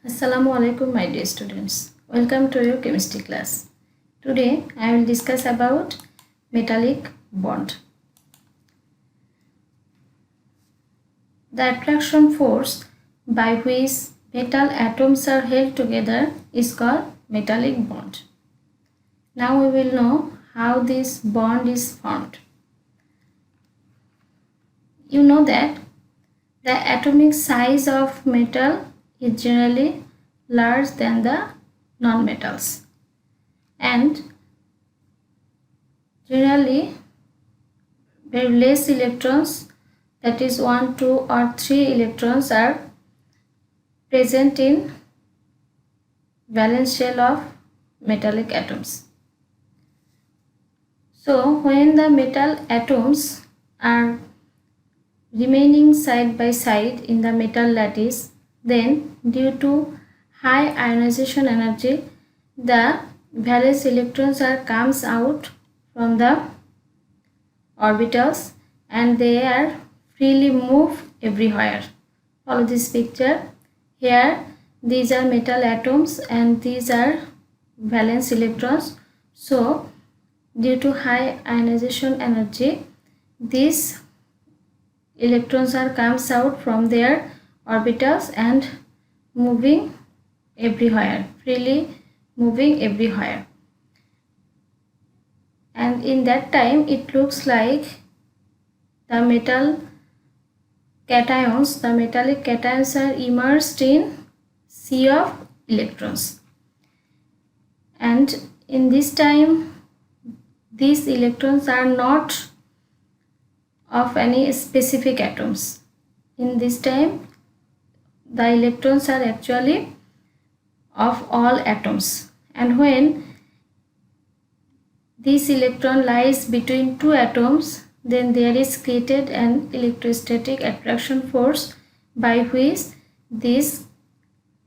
Assalamu alaikum my dear students. Welcome to your chemistry class. Today I will discuss about metallic bond. The attraction force by which metal atoms are held together is called metallic bond. Now we will know how this bond is formed. You know that the atomic size of metal is generally larger than the non-metals, and generally very less electrons, that is 1, 2 or 3 electrons, are present in valence shell of metallic atoms. So when the metal atoms are remaining side by side in the metal lattice, then due to high ionization energy, the valence electrons comes out from the orbitals and they are freely move everywhere. Follow this picture. Here these are metal atoms and these are valence electrons. So due to high ionization energy, these electrons comes out from their orbitals and moving everywhere, freely moving everywhere. And in that time it looks like the metal cations, the metallic cations are immersed in sea of electrons. And in this time these electrons are not of any specific atoms. In this time the electrons are actually of all atoms, and when this electron lies between two atoms, then there is created an electrostatic attraction force by which these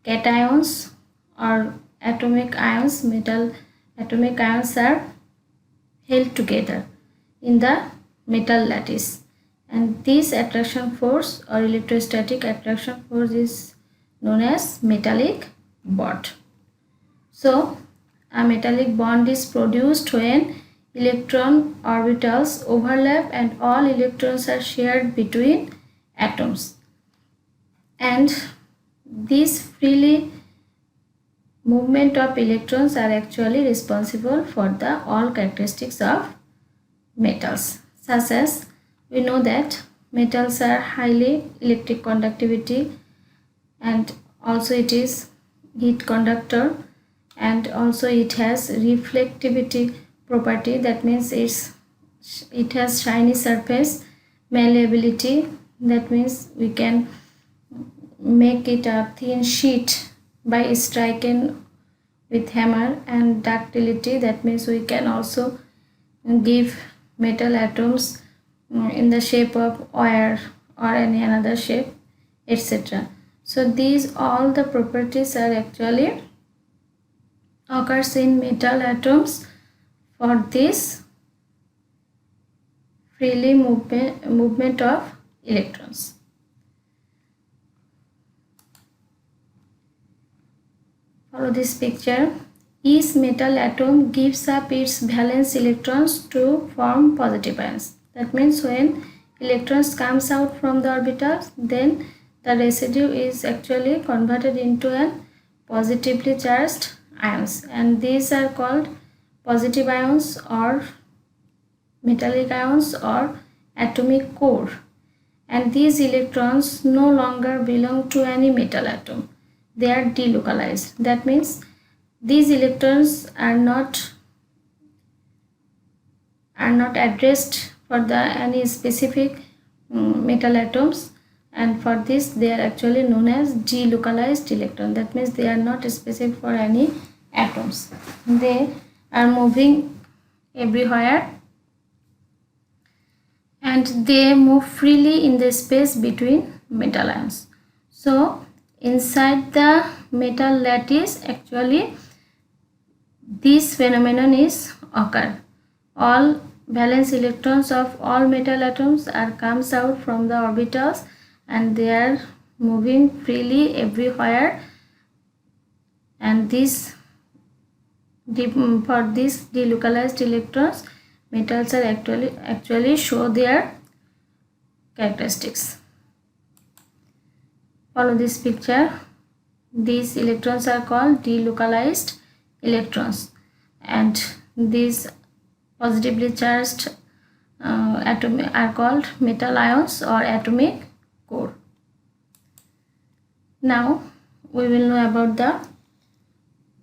cations or atomic ions, metal atomic ions, are held together in the metal lattice, and this attraction force or electrostatic attraction force is known as metallic bond. So a metallic bond is produced when electron orbitals overlap and all electrons are shared between atoms, and this freely movement of electrons are actually responsible for the all characteristics of metals, such as we know that metals are highly electric conductivity, and also it is heat conductor, and also it has reflectivity property, that means it has shiny surface, malleability, that means we can make it a thin sheet by striking with hammer, and ductility, that means we can also give metal atoms in the shape of wire or any another shape, etc. So these all the properties are actually occurs in metal atoms for this freely movement of electrons. Follow this picture. Each metal atom gives up its valence electrons to form positive ions. That means when electrons comes out from the orbitals, then the residue is actually converted into an positively charged ions, and these are called positive ions or metallic ions or atomic core, and these electrons no longer belong to any metal atom. They are delocalized. That means these electrons are not addressed for the any specific metal atoms, and for this they are actually known as delocalized electron. That means they are not specific for any atoms. They are moving everywhere and they move freely in the space between metal ions. So inside the metal lattice actually this phenomenon is occur. All valence electrons of all metal atoms comes out from the orbitals and they are moving freely everywhere and for these delocalized electrons, metals are actually show their characteristics. Follow this picture. These electrons are called delocalized electrons, and these positively charged atoms are called metal ions or atomic core. Now we will know about the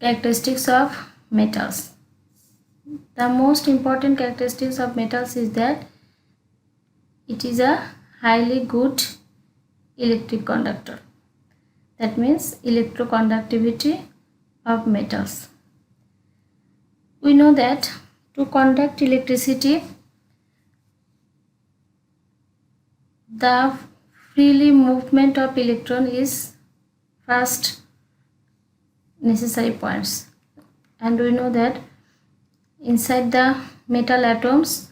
characteristics of metals. The most important characteristics of metals is that it is a highly good electric conductor. That means electroconductivity of metals. We know that to conduct electricity, the freely movement of electron is first necessary points, and we know that inside the metal atoms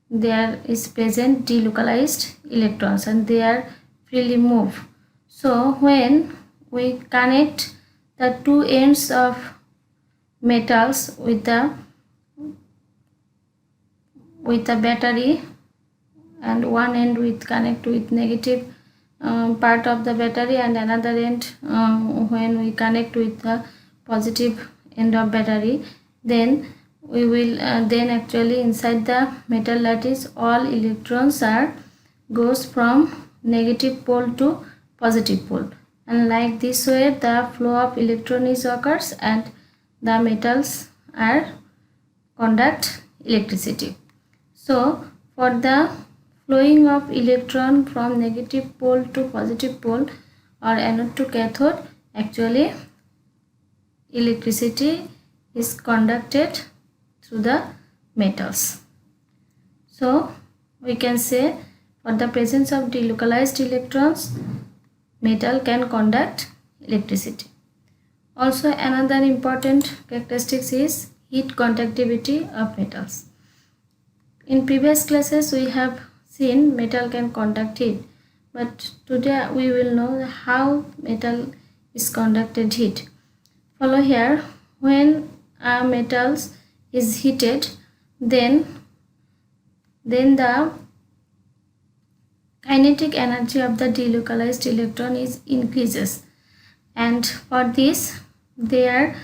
there is present delocalized electrons and they are freely moved. So when we connect the two ends of metals with the battery, and one end we connect with negative part of the battery, and another end when we connect with the positive end of battery, then we will then actually inside the metal lattice all electrons goes from negative pole to positive pole, and like this way the flow of electrons occurs and the metals are conduct electricity. So for the flowing of electron from negative pole to positive pole or anode to cathode, actually electricity is conducted through the metals. So we can say for the presence of delocalized electrons, metal can conduct electricity. Also another important characteristic is heat conductivity of metals. In previous classes we have seen metal can conduct heat, but today we will know how metal is conducted heat. Follow here. When a metal is heated, then the kinetic energy of the delocalized electron is increases, and for this they are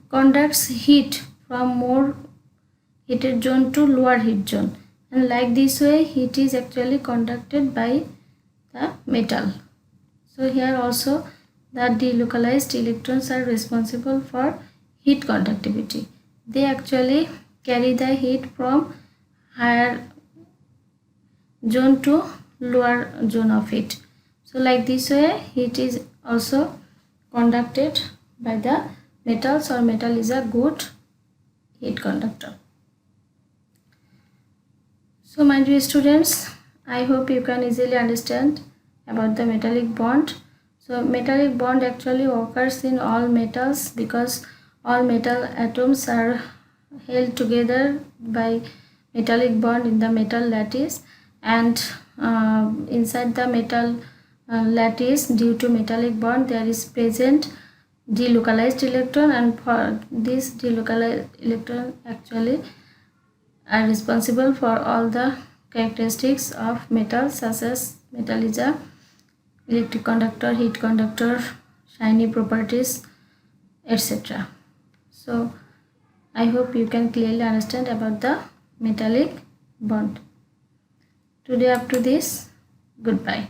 conducts heat from more heated zone to lower heat zone, and like this way heat is actually conducted by the metal. So here also the delocalized electrons are responsible for heat conductivity. They actually carry the heat from higher zone to lower zone of heat. So like this way heat is also conducted by the metals, or metal is a good heat conductor. So my dear students, I hope you can easily understand about the metallic bond. So metallic bond actually occurs in all metals because all metal atoms are held together by metallic bond in the metal lattice, and inside the metal lattice, due to metallic bond, there is present delocalized electron, and for this delocalized electron actually are responsible for all the characteristics of metal, such as metal is a electric conductor, heat conductor, shiny properties, etc. So I hope you can clearly understand about the metallic bond. Today up to this, goodbye.